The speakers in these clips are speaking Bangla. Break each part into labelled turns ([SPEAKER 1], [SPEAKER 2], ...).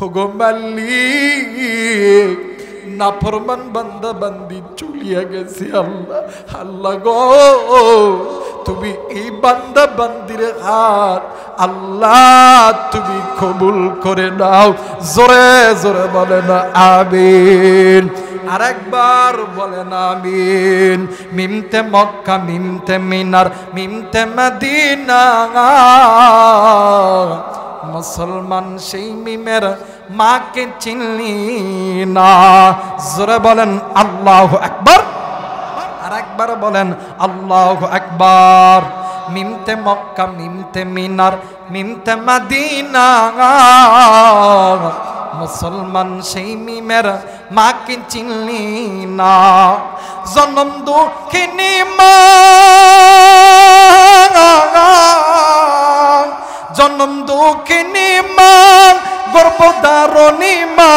[SPEAKER 1] ওগো মালিক নাফরমান বান্দা বান্দি চলিয়া গেছে আল্লাহ। আল্লাহ গো তুমি এই বান্দা বান্দির হাত আল্লাহ তুমি কবুল করে নাও। জোরে জোরে বলেন আমিন। আরেকবার বলেন আমিন। মিমতে মক্কা মিমতে মিনার মিমতে মদিনা মুসলমান সেই মিমের মাকে চিনলি না। জোরে বলেন আল্লাহু আকবার। আরেকবার বলেন আল্লাহু আকবার। মিমতে মক্কা মিমতে মিনার মিমতে মদিনা মুসলমান সেই মিমের মাকে চিনলি না। জনম দুঃখিনী মা জনম দুঃখিনী মা গর্ভধারণী মা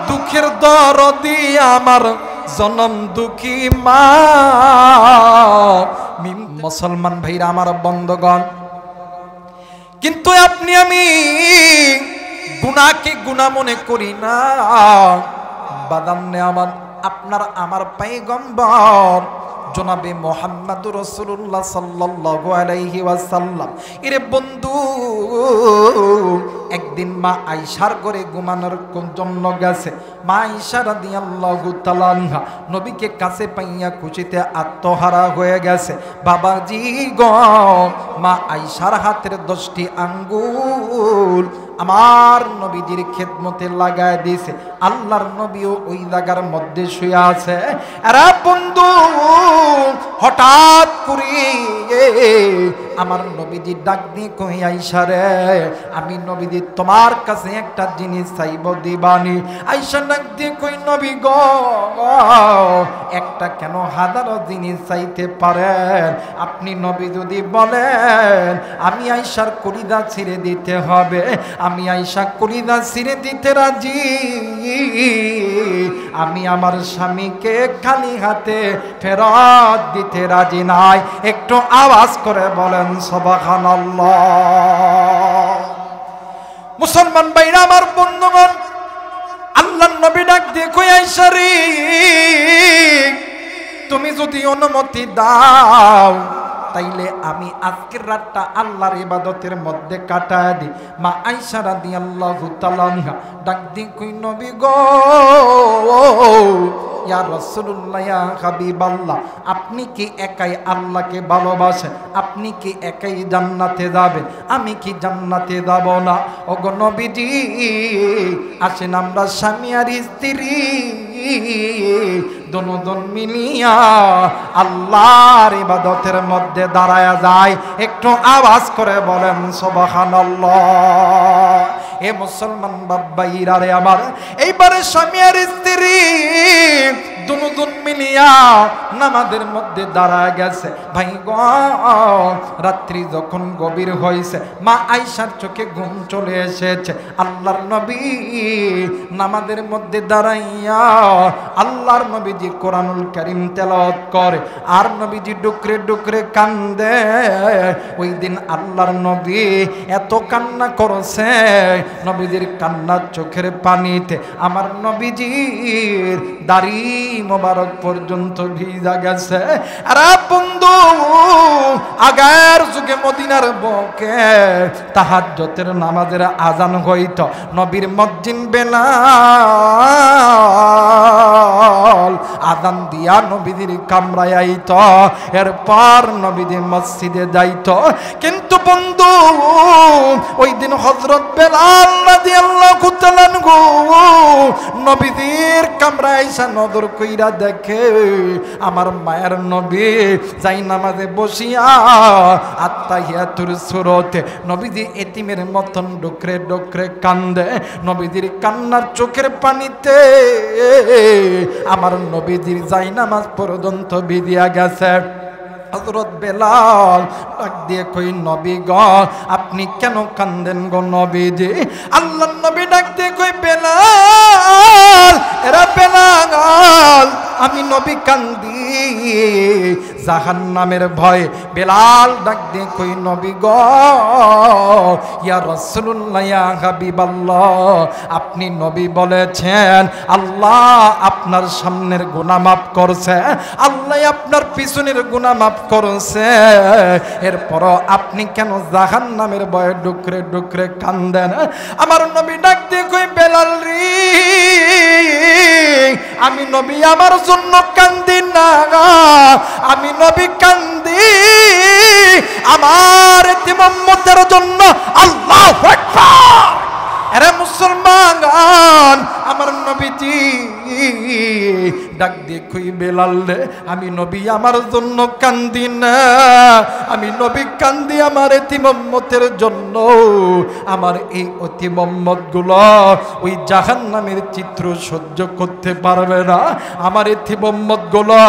[SPEAKER 1] দুঃখের দরদি আমার জনম দুঃখী মা। মুসলমান ভাইরা আমার বন্ধগণ, কিন্তু আপনি আমি গুনাহকে গুনাহ মনে করি না। বাদান্নে আমার আপনার আমার পয়গম্বর জনাবে মুহাম্মদুর রাসূলুল্লাহ সাল্লাল্লাহু আলাইহি ওয়াসাল্লাম এর বন্ধু একদিন মা আয়েশার ঘরে ঘুমানোর জন্য গেছে। মা আয়েশা রাদিয়াল্লাহু তাআলা আনহা নবীকে কাছে পাইয়া খুশিতে আত্মহারা হয়ে গেছে। বাবাজি গো, মা আয়েশার হাতের 10টি আঙ্গুল আমার নবীজির খেদমতে লাগায় দিয়েছে। আল্লাহর নবীও ওই জায়গার মধ্যে শুয়ে আছে। আরে বন্ধু, হঠাৎ করে আমার নবীজি ডাক দিয়ে কই আয়েশা রে, আমি নবীজি তোমার কাছে একটা জিনিস চাইব দিবানি। আয়েশা ডাক দিয়ে কই নবী গো, একটা কেন হাজারো জিনিস চাইতে পারেন। আপনি নবী যদি বলেন আমি আয়েশার কলিজা ছিঁড়ে দিতে হবে, আমি আয়েশা কলিজা ছিঁড়ে দিতে রাজি। আমি আমার স্বামীকে খালি হাতে ফেরত দিতে রাজি নাই। একটু আওয়াজ করে বলেন সুবহানাল্লাহ। মুসলমান ভাইরা আমার বন্ধুগণ, আল্লাহর নবী ডাক দিয়ে কই আয়েশা রে, তুমি যদি অনুমতি দাও তাইলে আমি আজকের রাতটা আল্লাহর ইবাদতের মধ্যে কাটায় দিই। মা আয়েশা রাদিয়াল্লাহু তাআলা আনহা ডাক দিয়ে কই নবী গো, ইয়া রাসূলুল্লাহ, ইয়া হাবিবাল্লাহ, আপনি কি একাই আল্লাহকে ভালোবাসেন? আপনি কি একাই জান্নাতে যাবেন? আমি কি জান্নাতে যাব না? ওগো নবীজি, আসেন আমরা স্বামী আর স্ত্রী দুজন মিলিয়া আল্লাহর ইবাদতের মধ্যে দাঁড়ায়া যায়। একটু আওয়াজ করে বলেন সুবহানাল্লাহ। এ মুসলমান বাবাইরা রে আমার, এইবারে স্বামী আর স্ত্রী দুজন মিলিয়া নামাজের মধ্যে দাঁড়ায় গেছে। ভাই গো, রাত্রি যখন গভীর হয়েছে, মা আয়েশার চোখে ঘুম চলে এসেছে। আল্লাহর নবী নামাজের মধ্যে দাঁড়াইয়া আল্লাহর নবীজি কোরআনুল কারীম তেলাওয়াত করে, আর নবীজি ডুকরে ডুকরে কান্দে। ওই দিন আল্লাহর নবী এত কান্না করেছে, নবীজির কান্নার চোখের পানিতে আমার নবীজির দাড়ি মোবারক পর্যন্ত ভিজা গেছে। আরে বন্ধু, আগের যুগে মদিনার বুকে তাহাজ্জুদের নামাজের আজান হইত, নবীর মুয়াজ্জিন বেলাল আজান দিয়া নবীজির কামরায় আইত, এরপর নবীজি মসজিদে যাইত। কিন্তু বন্ধু, ওই দিন হযরত বেলাল রাদিয়াল্লাহু তাআলা আনহু নবীজির কামরায় আইসা নজর কইরা দেখে আমার মায়ের নবী যাই নামাজে বসিয়া আত্তাহিয়াতুর সূরাতে নবীজি এতিমের মতন ডুকরে ডুকরে কান্দে। নবীজির কান্নার চোখের পানিতে আমার নবীজির যাই নামাজ পর্যন্ত ভিজিয়া গেছে। হযরত বেলাল ডাক দিয়ে কই নবী গো, আপনি কেন কান্দেন গো নবীজি? আল্লাহর নবী ডাক দিয়ে কই বেলাল, এরা বেলাল, আমি নবী কান্দি জাহান্নামের ভয়। বেলাল ডাক দিয়ে কই নবী গো, ইয়া রাসূলুল্লাহ, ইয়া হাবিবাল্লাহ, আপনি নবী বলেছেন আল্লাহ আপনার সামনের গুনাহ মাফ করছে, আল্লাহ আপনার পিছনের গুনাহ মাফ করছে, এরপর আপনি কেন জাহান্নামের ভয়ে ডুকরে ডুকরে কান্দেন? আমার নবী ডাক দিয়ে কই বেলাল রে, আমি নবী আমার জন্য কান্দি না, আমি নবী কান্দি আমার এতিম উম্মতের জন্য। আল্লাহু আকবার। আরে মুসলমান, আমার নবীজি ডাক দিয়ে কই বেলাল রে, আমি নবী আমার জন্য কান্দি না, আমি নবী কান্দি আমার এতিম উম্মতের জন্য। আমার এই এতিম উম্মতগুলো ওই জাহান্নামের চিত্র সহ্য করতে পারবে না, আমার এতিম উম্মতগুলো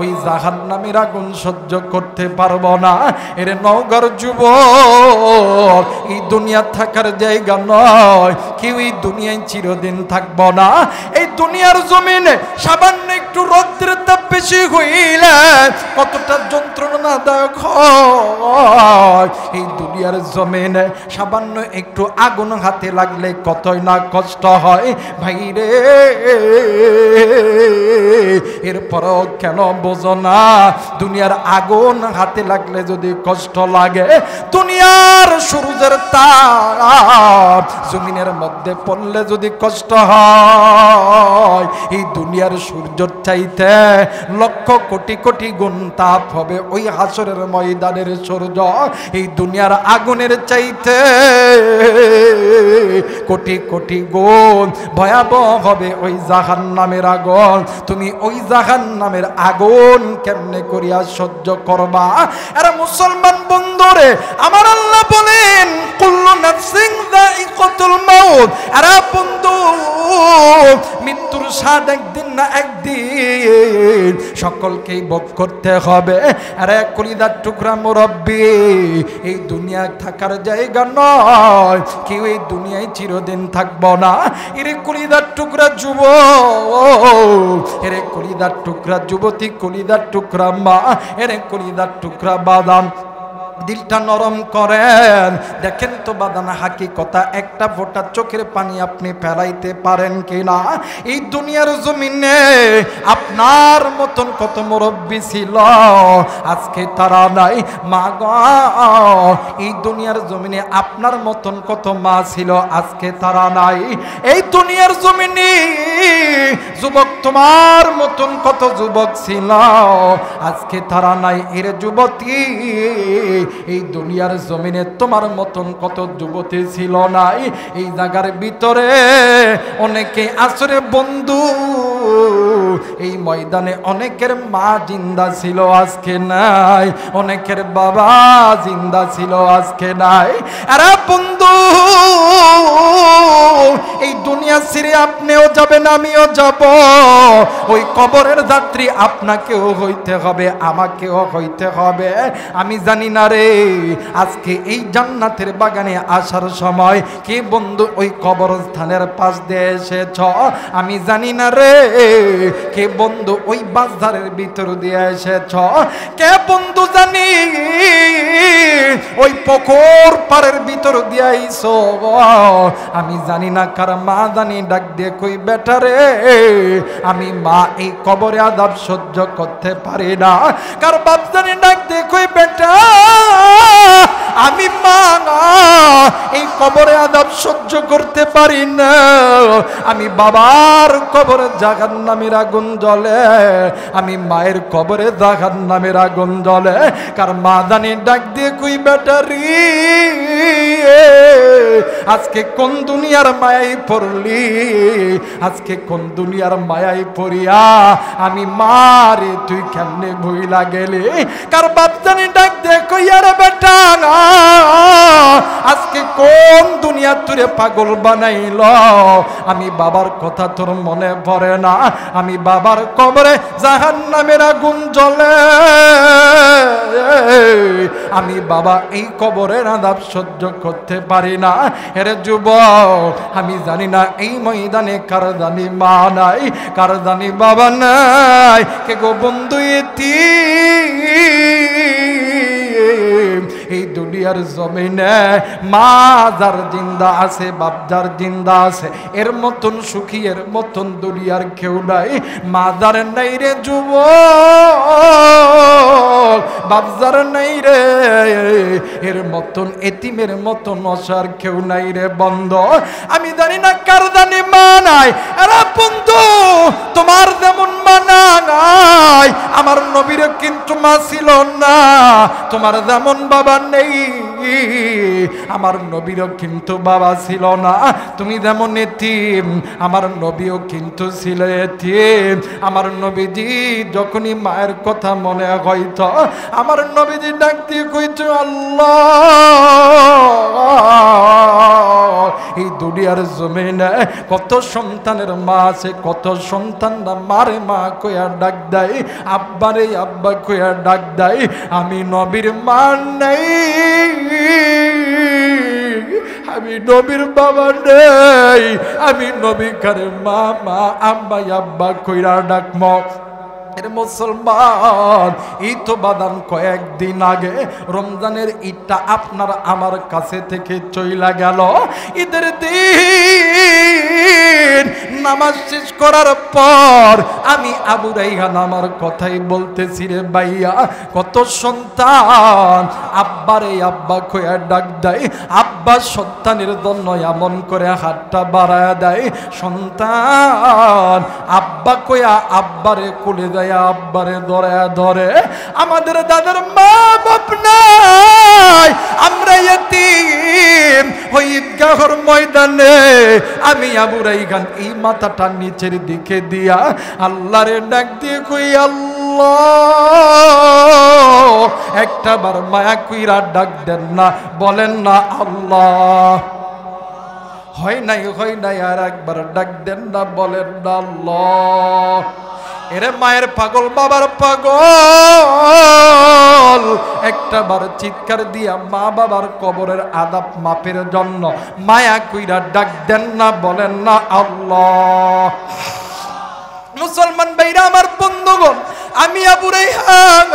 [SPEAKER 1] ওই জাহান্নামের আগুন সহ্য করতে পারবো না। এর নওগাঁর যুবক, এই দুনিয়া থাকার জায়গা নয়, কেউ এই দুনিয়ায় চিরদিন থাকবো না। এই দুনিয়ার জমিনে সামান্য একটু রৌদ্রের তাপ বেশি হইলে কতটা যন্ত্রণাদায়ক হয়। এই দুনিয়ার জমিনে সামান্য একটু আগুন হাতে লাগলে কতই না কষ্ট হয় ভাইরে। এরপরও কেন বোঝো না, দুনিয়ার আগুন হাতে লাগলে যদি কষ্ট লাগে, দুনিয়ার সূর্যের তাপ জমিনের মধ্যে পড়লে যদি কষ্ট হয়, এই দুনিয়ার সূর্যের চাইতে লক্ষ কোটি কোটি গুণ তাপ হবে ওই হাসরের ময়দানের সূর্য। এই দুনিয়ার আগুনের চাইতে কোটি কোটি গুণ ভয়াবহ হবে ওই জাহান্নামের আগুন। তুমি ওই জাহান্নামের আগুন কেমনে করিয়া সহ্য করবা? আরে মুসলমান বন্ধুরে, আমার আল্লাহ বলেন কুল্লু নাফসিন যায়িকাতুল মাউত। আরে বন্ধু, মৃত্যুর স্বাদ একদিন না একদিন সকলকেই ভোগ করতে হবে। আরে কলিজার টুকরা মুরব্বি, এই দুনিয়া থাকার জায়গা নয়, কেউ এই দুনিয়ায় চিরদিন থাকবো না। এরে কলিজার টুকরা যুবক, এরে কলিজার টুকরা যুবতী, কলিজার টুকরা মা, এরে কলিজার টুকরা বাদাম, দিলটা নরম করেন। দেখেন তো বাদান, হাকিকতা একটা ফোঁটা চোখের পানি আপনি ফেলাইতে পারেন কিনা? এই দুনিয়ার জমিনে আপনার মতন কত মুরব্বী ছিল, আজকে তারা নাই। মা গো, এই দুনিয়ার জমিনে আপনার মতন কত মা ছিল, আজকে তারা নাই। এই দুনিয়ার জমিনে যুবক তোমার মতন কত যুবক ছিল, আজকে তারা নাই। এর যুবতী, এই দুনিয়ার জমিনে তোমার মতন কত যুবতী ছিল নাই। এই জায়গার ভিতরে অনেকে আসরে বন্ধু, এই ময়দানে অনেকের মা জিন্দা ছিল, আজকে নাই। অনেকের বাবা জিন্দা ছিল, আজকে নাই। আরে বন্ধু, এই দুনিয়া ছেড়ে আপনিও যাবেন, আমিও যাব। ওই কবরের যাত্রী আপনাকেও হইতে হবে, আমাকেও হইতে হবে। আমি জানি না রে, আজকে এই জান্নাতের বাগানে আসার সময় কে বন্ধু ওই কবরস্থানের পাশ দিয়ে এসেছ? আমি জানি না রে, কে বন্ধু ওই বাজারের ভিতর দিয়ে এসেছ? কে বন্ধু জানি ওই পুকুর পাড়ের ভিতর দিয়ে আইছো? আমি জানি না কার মা জানি ডাক দিয়ে কই বেটা রে, আমি মা এই কবরে আযাব সহ্য করতে পারি না। কার বাপ জানি ডাক দিয়ে কই বেটা, আমি মা এই কবরে আযাব সহ্য করতে পারি না। আমি বাবার কবরে জাহান্নামের আগুন জ্বলে, আমি মায়ের কবরে জাহান্নামের আগুন জ্বলে। কার মা জানি ডাক দিয়ে কই বেটা রে, আজকে কোন দুনিয়ার মায়াই পড়লি, আজকে কোন দুনিয়ার মায়াই পড়িয়া আমি মারে তুই কেমনে ভুইলা গেলি? কার বাপ জানি ডাক দে কইয়ারে বেটা আজকে কোন দুনিয়া তুরে পাগল বানাইল? আমি বাবার কথা তোর মনে পড়ে না? আমি বাবার কবরে জাহান্নামের আগুন জ্বলে, আমি বাবা এই কবরের আযাব সহ্য করতে পারি না। এর যুবক, আমি জানি না এই ময়দানে কার জানি মা নাই, কার জানি বাবা নাই, কে গো বন্ধু এই দুনিয়ার জমিনে মা যার জিন্দা আছে, বাপ যার জিন্দা আছে, এর মতন সুখী, এর মতন দুনিয়ার কেউ নাই। মা যার নাই রে যুবক, বাপ যার নাই রে, এর মতন এতিমের মতন অসার কেউ নাই রে বন্ধ। আমি জানি না কার জানি মা নাই। আরে বন্ধু, তোমার যেমন মা নাই, আমার নবীর কিন্তু মা ছিল না। তোমার যেমন বাবা নেই, আমার নবীরও কিন্তু বাবা ছিল না। তুমি যেমন এতিম, আমার নবীও কিন্তু ছিল এতিম। আমার নবীজি যখনই মায়ের কথা মনে হইতো, আমার নবীজি ডাক দিয়ে কইতো আল্লাহ। এই দুনিয়ার জমিনে কত সন্তানের মা আছে, কত সন্তানরা মারে মা কইয়া ডাক দেয়, আব্বারে আব্বা কইয়া ডাক দেয়। আমি নবীর মা নেই, আমি নবীর বাবা নেই, আমি নবী কারে মা মা আব্বা আব্বা কইরা ডাকম। এর মুসলমান, এই তো বাদান কয়েকদিন আগে রমজানের ঈদটা আপনার আমার কাছে থেকে চইলা গেল। ঈদের দিন নামাজ শেষ করার পর আমি আবু রাইহান আমার কথাই বলতেছি রে ভাইয়া, কত সন্তান আব্বারে আব্বা কইয়া ডাক দেয়, আব্বা সন্তানের জন্য এমন করে হাতটা বাড়ায় দেয়, সন্তান আব্বা কইয়া আব্বারে কোলে দেয়, আব্বারে ধরে ধরে। আমাদের দাদার মা বাপ নাই, আমরা এতিম। ওই ঈদগাহর ময়দানে আমি আবু রাইহান এই মাথাটা নিচের দিকে দিয়া আল্লাহরে ডাক দিয়ে কই আল্লাহ, একটা বার মায়া কইরা ডাক দেন না, বলেন না আল্লাহ। হয় নাই আর একবার ডাক দেন না, বলেন না আল্লাহ। এরে মায়ের পাগল, বাবার পাগল, একটা বার চিৎকার দিয়া মা বাবার কবরের আযাব মাপের জন্য মায়া কইরা ডাক দেন না, বলেন না আল্লাহ। মুসলমান ভাইরা আমার বন্ধুগণ, আমি আবু রাইহান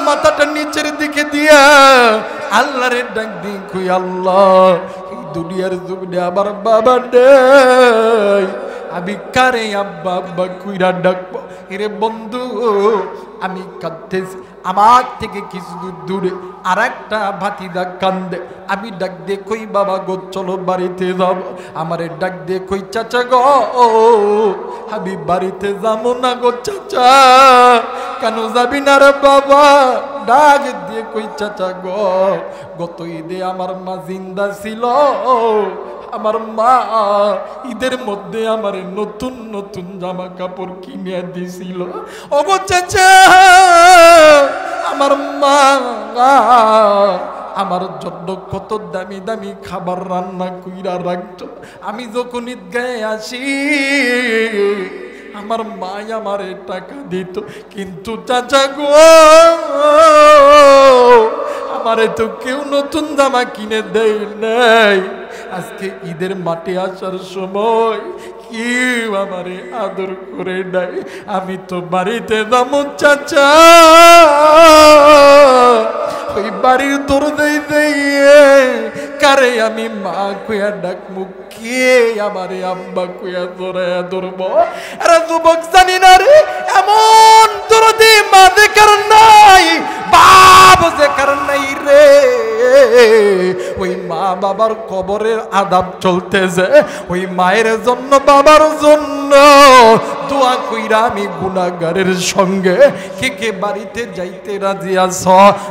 [SPEAKER 1] মাথাটা নিচের দিকে দিয়া আল্লাহরে ডাক দিই কই আল্লাহ, এই দুনিয়ার জমিনে আমার বাবা নেই, আমি কারে আব্বা আব্বা কইরা ডাকবো? এরে বন্ধু, আমি কাঁদতেছি, আমার থেকে কিছু দূর দূরে আর একটা ভাতিজা কান্দে। আমি ডাক দিয়ে কই বাবা গো চলো বাড়িতে যাব। আমারে ডাক দিয়ে কই চাচা গো, আমি বাড়িতে যাবো না গো চাচা। কেন যাবি না রে বাবা? ডাক দিয়ে কই চাচা গো, গত ঈদে আমার মা জিন্দা ছিল, আমার মা ঈদের মধ্যে আমার নতুন নতুন জামা কাপড় কিনে দিছিল। ওগো চাচা, আমার মা আমার জন্য কত দামি দামি খাবার রান্না কইরা রাখতো। আমি যখন ঈদগাহে আসি আমার মা আমারে টাকা দিত, কিন্তু চাচা গো আমারে তো কেউ নতুন জামা কিনে দেয় নাই। আজকে ঈদের মাঠে আসার সময় কেউ আমারে আদর করে নাই। আমি তো বাড়িতে যাবো চাচা, ওই বাড়ির দরজায় দিয়ে কারে আমি মা কইয়া ডাকমু, কে আমারে আব্বা কইয়া ধরায়া ধরবো? আরে যুবক জানি না রে, এমন দরদি মা দেখার নাই, বাপ দেখার নাই রে। ওই মা বাবার কবরের আযাব চলতেছে, ওই মায়ের জন্য বাবার জন্য দোয়া কইরা আমি গুনাহগারের সঙ্গে কে কে বাড়িতে যাইতে রাজি আছ?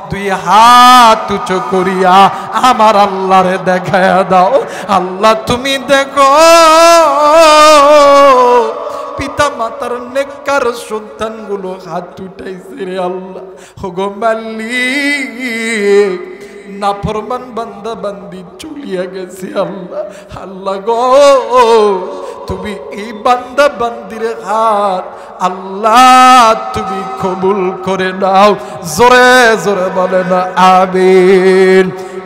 [SPEAKER 1] দুই হাত উঁচু করিয়া আমার আল্লাহরে দেখায়া দাও। আল্লাহ তুমি দেখো পিতা মাতার নেককার সন্তানগুলো হাত উঠাইছে রে আল্লাহ। ওগো মালিক, নাফরমান বান্দা বান্দি চলিয়া গেছে আল্লাহ। আল্লাহ গো, তুমি এই বান্দা বান্দির হাত আল্লাহ তুমি কবুল করে নাও। জোরে জোরে বলে না আমিন।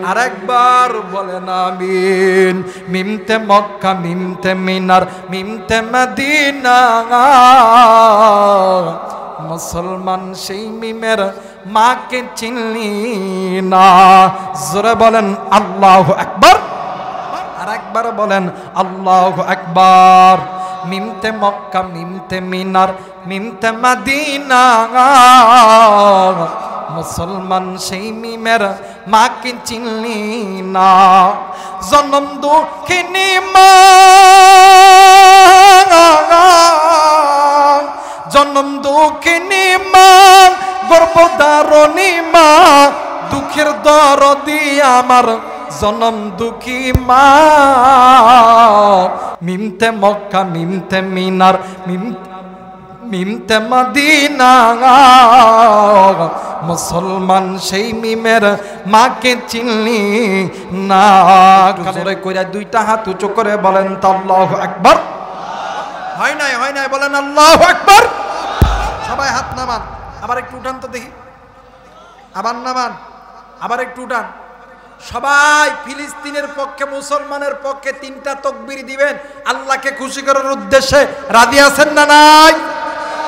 [SPEAKER 1] আরেকবার বলেন আমিন। মিমতে মক্কা, মিমতে মিনার, মিমতে মদিনা, মুসলমান সেই মিমের মাকে চিনলি না। জোরে বলেন আল্লাহু আকবার। আরেকবার বলেন আল্লাহু আকবার। মিমতে মক্কা, মিমতে মিনার, মিমতে মদিনা, মুসলমান সেই মিমের মাকে চিনলি না। জনম দুঃখিনী মা, জনম দুঃখিনী মা, গর্ভধারণী মা, দুঃখের দরদি আমার জনম দুঃখী মা। মিমতে মক্কা, মিমতে মিনার, মিমতে মদিনা, মুসলমান সেই মিমের মাকে চিনলি না। জোরে কইরা দুইটা হাত উঁচু করে বলেন তো আল্লাহু আকবার। হয় নাই, হয় নাই, বলেন আল্লাহু আকবার। সবাই হাত নামান, আবার একটু উঠান তো দেখি, আবার নামান, আবার একটু উঠান। সবাই ফিলিস্তিনের পক্ষে, মুসলমানের পক্ষে তিনটা তাকবীর দিবেন আল্লাহকে খুশি করার উদ্দেশ্যে। রাজি আছেন না নাই?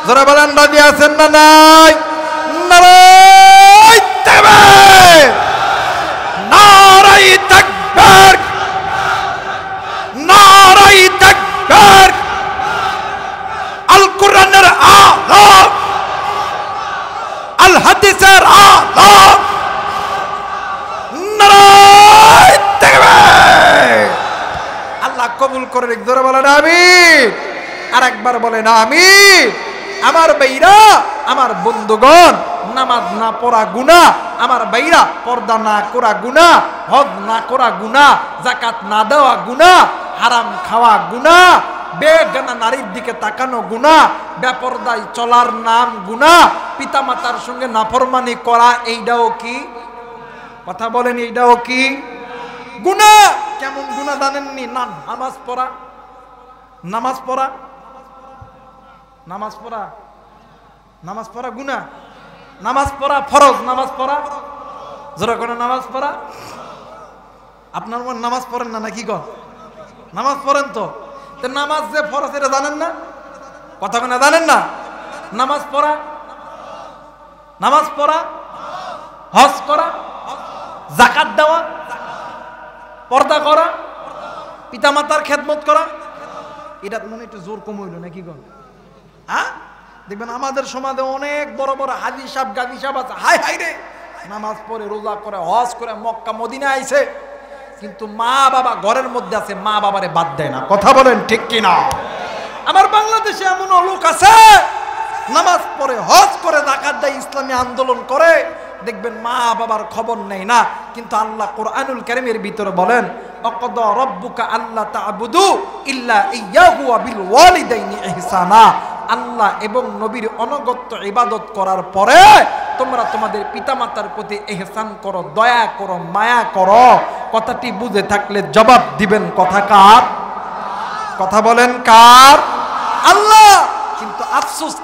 [SPEAKER 1] যারা বলেন রাজি আছেন না নাই? নারায়ে তাকবীর, নারায়ে তাকবীর, নারায়ে তাকবীর। আল কোরআনের আলো, আল হাদিসের আলো, নারায়ে তাকবীর। আল্লাহ কবুল করে রেখ। ধরে বলেন আমিন। আর একবার বলেন আমিন। আমার ভাইরা, আমার বন্ধুগণ, নামাজ না পড়া গুনাহ, আমার ভাইরা পর্দা না করা গুনাহ, হজ না করা গুনাহ, যাকাত না দেওয়া গুনাহ, হারাম খাওয়া গুনাহ, বেগানা নারীর দিকে তাকানো গুনাহ, বেপরদায় চলার নাম গুনাহ, পিতামাতার সঙ্গে নাফরমানি করা, এইটাও কি? কথা বলেন, এইটাও কি গুনাহ? কেমন গুনাহ জানেননি? না নামাজ পড়া, নামাজ পড়া, নামাজ পড়া, নামাজ পড়া গুনাহ। নামাজ পড়া ফরজ, নামাজ পড়া যারা করে নামাজ পড়া। আপনার মন নামাজ পড়েন না নাকি? কর নামাজ পড়েন তো। নামাজ যে ফরজ এটা জানেন না? কথা কেনা জানেন না? নামাজ পড়া, নামাজ পড়া, হজ করা, যাকাত দেওয়া, পর্দা করা, পিতামাতার খেদমত করা, এটা মনে একটু জোর কম হইল নাকি? গো হ্যাঁ, দেখবেন আমাদের সমাজে অনেক বড় বড় হাজি সাহেব, গাজী সাহেব আছে, হাই হাই রে নামাজ পড়ে, রোজা করে, হজ করে, মক্কা মদিনা আইছে, কিন্তু মা বাবা ঘরের মধ্যে আছে, মা বাবারে বাদ দেয় না। কথা বলেন ঠিক কিনা? আমার বাংলাদেশে এমন লোক আছে নামাজ পড়ে, হজ করে, যাকাত দেয়, ইসলামী আন্দোলন করে, দেখবেন মা বাবার খবর নেই না। কিন্তু আল্লাহ কোরআনুল কারীমের ভিতরে বলেন, আকাদা রাব্বুকা আল্লা তা'বুদু ইল্লা ইয়্যাহু ওয়া বিল ওয়ালিদাইনি ইহসানা। আল্লাহ এবং নবীর অনগত্য ইবাদত করার পরে তোমরা তোমাদের পিতামাতার প্রতি ইহসান করো, দয়া করো, মায়া করো। কথাটি বুঝে থাকলে জবাব দিবেন, কথা কার? কথা বলেন কার? আল্লাহ। কিন্তু আফসোস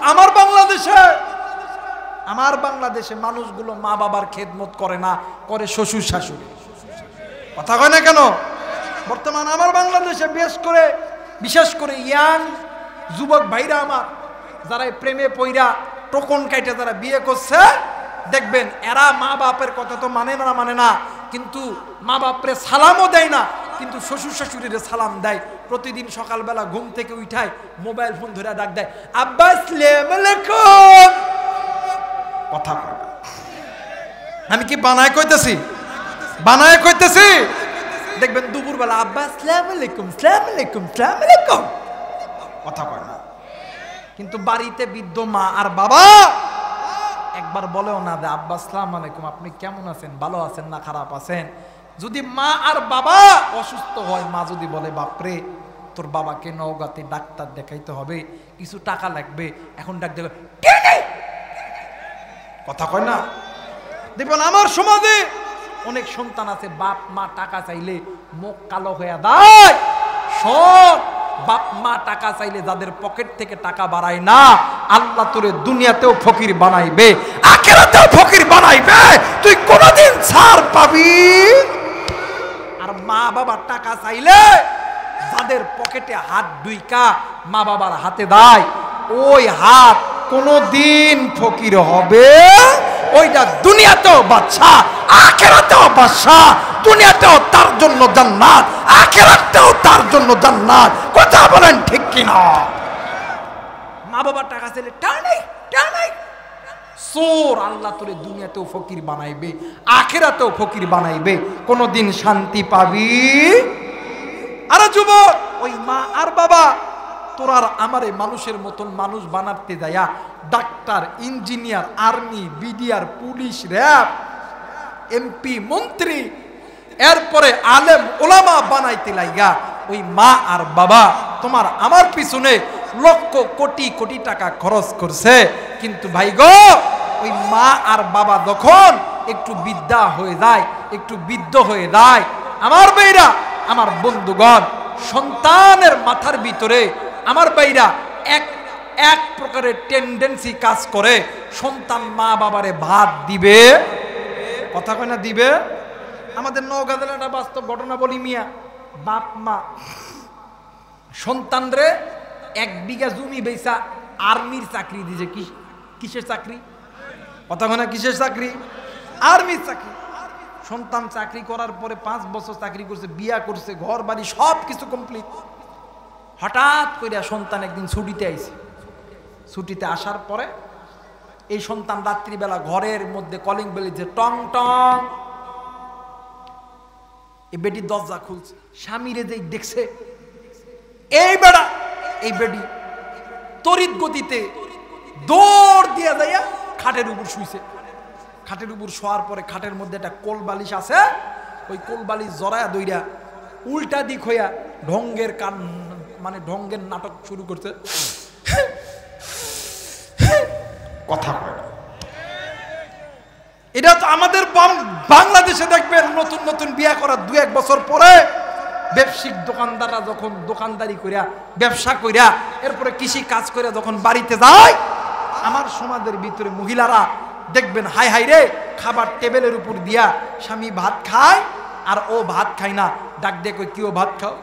[SPEAKER 1] আমার বাংলাদেশে মানুষগুলো মা বাবার খেদমত করে না, করে শ্বশুর শাশুড়ি। কথা কয় না কেন? বর্তমান আমার বাংলাদেশে বিশেষ করে ইয়াং যুবক ভাইরা আমার, যারা প্রেমে পইরা টোকন কাইটা যারা বিয়ে করছে, দেখবেন এরা মা বাপের কথা তো মানে না, কিন্তু মা বাপরে সালামও দেয় না, কিন্তু শ্বশুর শাশুড়িরে সালাম দেয়। প্রতিদিন সকালবেলা ঘুম থেকে উঠায় মোবাইল ফোন ধরে ডাক দেয়, আব্বা আসসালামু আলাইকুম। কথা কয় না। আমি কি বানায় কইতেছি? বানায় কইতেছি? দেখবেন দুপুরবেলা আব্বা আসসালামু আলাইকুম, আসসালামু আলাইকুম, আসসালামু আলাইকুম। কথা কয় না। কিন্তু বাড়িতে বৃদ্ধ মা আর বাবা একবার বলেও না যে আব্বা আসসালামু আলাইকুম, আপনি কেমন আছেন, ভালো আছেন না খারাপ আছেন। যদি মা আর বাবা অসুস্থ হয়, মা যদি বলে বাপরে তোর বাবাকে নওগাঁতে ডাক্তার দেখাইতে হবে, কিছু টাকা লাগবে, এখন ডাক দেবে, কথা কয় না? দেখবেন আমার সমাজে অনেক সন্তান আছে, বাপ মা টাকা চাইলে মুখ কালো হয়ে দেয়। সব বাপ মা টাকা চাইলে যাদের পকেট থেকে টাকা বাড়ায় না, আল্লাহ তোরে দুনিয়াতেও ফকির বানাইবে, আখিরাতেও ফকির বানাইবে, তুই কোনদিন ছাড় পাবি। আর মা বাবার টাকা চাইলে যাদের পকেটে হাত দুইকা মা বাবার হাতে দেয়, ওই হাত কোনদিন ফকির হবে, ওইটা দুনিয়াতেও বাদশা, আখিরাতেও বাদশা, দুনিয়াতেও তার জন্য জান্নাত, আখিরাতেও তার জন্য জান্নাত। কথা বলেন ঠিক কিনা? মা বাবার টাকা চাইলে টানে টানে সোর, আল্লাহ তোরে দুনিয়াতেও ফকির বানাইবে, আখিরাতেও ফকির বানাইবে, কোনদিন শান্তি পাবি? আরে যুবক, ওই মা আর বাবা তোর আর আমারে মানুষের মতন মানুষ বানাতে যায়া doctor, engineer, army, BDR, police, RAB, MP, মন্ত্রী, এরপরে আলেম ওলামা বানাইতে লাইগা ওই মা আর বাবা তোমার আমার পিছনে লক্ষ কোটি কোটি টাকা খরচ করছে। কিন্তু ভাই গো, ওই মা আর বাবা যখন একটু বিদ্যা হয়ে যায়, একটু বৃদ্ধ হয়ে যায়, আমার ভাইরা, আমার বন্ধুগণ, সন্তানের মাথার ভিতরে আমার ভাইরা এক প্রকারের টেন্ডেন্সি কাজ করে, সন্তান মা বাবারে ভাত দিবে, কথা কয় না দিবে। আমাদের নওগাঁ জেলার একটা বাস্তব ঘটনা বলি মিয়া, বাপ মা সন্তানরে 1 বিঘা জমি বেচা আর্মির চাকরি দিয়েছে। কিসের চাকরি? কথা কয় না কিসের চাকরি? আর্মির চাকরি। সন্তান চাকরি করার পরে 5 বছর চাকরি করছে, বিয়া করছে, ঘর বাড়ি সব কিছু কমপ্লিট। হঠাৎ করে সন্তান একদিন ছুটিতে আইছে। ছুটিতে আসার পরে এই সন্তান রাত্রিবেলা ঘরের মধ্যে কলিং বেল দিচ্ছে, টং টং। এই বেটি দরজা খুলছে, স্বামীরে যেই দেখছে, এই বেড়া, এই বেটি তড়িৎ গতিতে দৌড় দিয়া যাইয়া খাটের উপর শুইছে। খাটের উপর শোয়ার পরে খাটের মধ্যে একটা কোল বালিশ আছে, ওই কোল বালিশ জড়ায়া দইরা উল্টা দিক হইয়া ঢঙ্গের কান, মানে ঢঙ্গের নাটক শুরু করছে। কথা কয় না। এটা তো আমাদের বাংলাদেশে দেখবেন নতুন নতুন বিয়া করার 2-1 বছর পরে ব্যবসায়িক দোকানদাররা যখন দোকানদারি কইরা, ব্যবসা কইরা, এরপরে কৃষি কাজ করে যখন বাড়িতে যায়, আমার সমাজের ভিতরে মহিলারা দেখবেন হাই হাই রে, খাবার টেবিলের উপর দিয়া স্বামী ভাত খায় আর ও ভাত খায় না, ডাক দিয়ে কই, কি ও ভাত খাও?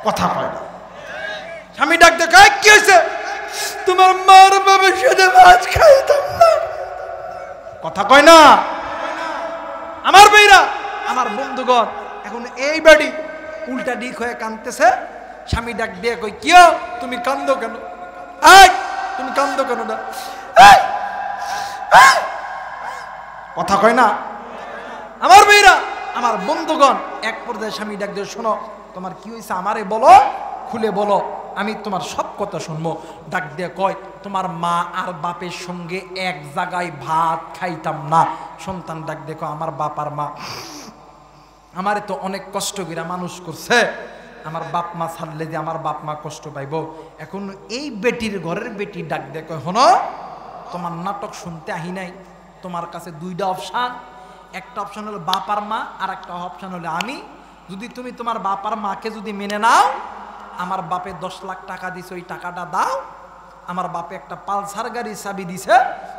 [SPEAKER 1] কথা কয় না। স্বামী ডাক দিয়ে কয়, কি হয়েছে? তোমার মার বাবার সাথে ভাত খাইতাম না। কথা কয় না। আমার ভাইরা, আমার বন্ধুগণ, এখন এই বাড়ি উল্টা দিক হয়ে কাঁদতেছে। স্বামী ডাক দিয়ে কই, কি তুমি কান্দো কেন? তুমি কান্দো কেন? না কথা কয় না। আমার ভাইরা, আমার বন্ধুগণ, এক পর্যায়ে স্বামী ডাক দিয়ে, শোনো, তোমার কি হয়েছে আমারে বলো, খুলে বলো, আমি তোমার সব কথা শুনবো। ডাক দিয়ে কয়, তোমার মা আর বাপের সঙ্গে এক জায়গায় ভাত খাইতাম না। সন্তান ডাক দেখো, আমার বাপ আর মা আমারে তো অনেক কষ্ট করে মানুষ করছে, আমার বাপ মা ছাড়লে যে আমার বাপ মা কষ্ট পাইব। এখন এই বেটির ঘরের বেটি ডাক দেখো, হনো, তোমার নাটক শুনতে আহি নাই, তোমার কাছে 2টা অপশান, একটা অপশান হলো বাপ আর মা, আর একটা অপশান হলো আমি। যদি তুমি তোমার বাপ আর মাকে যদি মেনে নাও, আমার বাপে 10 লাখ টাকা দিছে, ওই টাকাটা দাও। আমার বাপে একটা পালসার গাড়ির চাবি দিছে,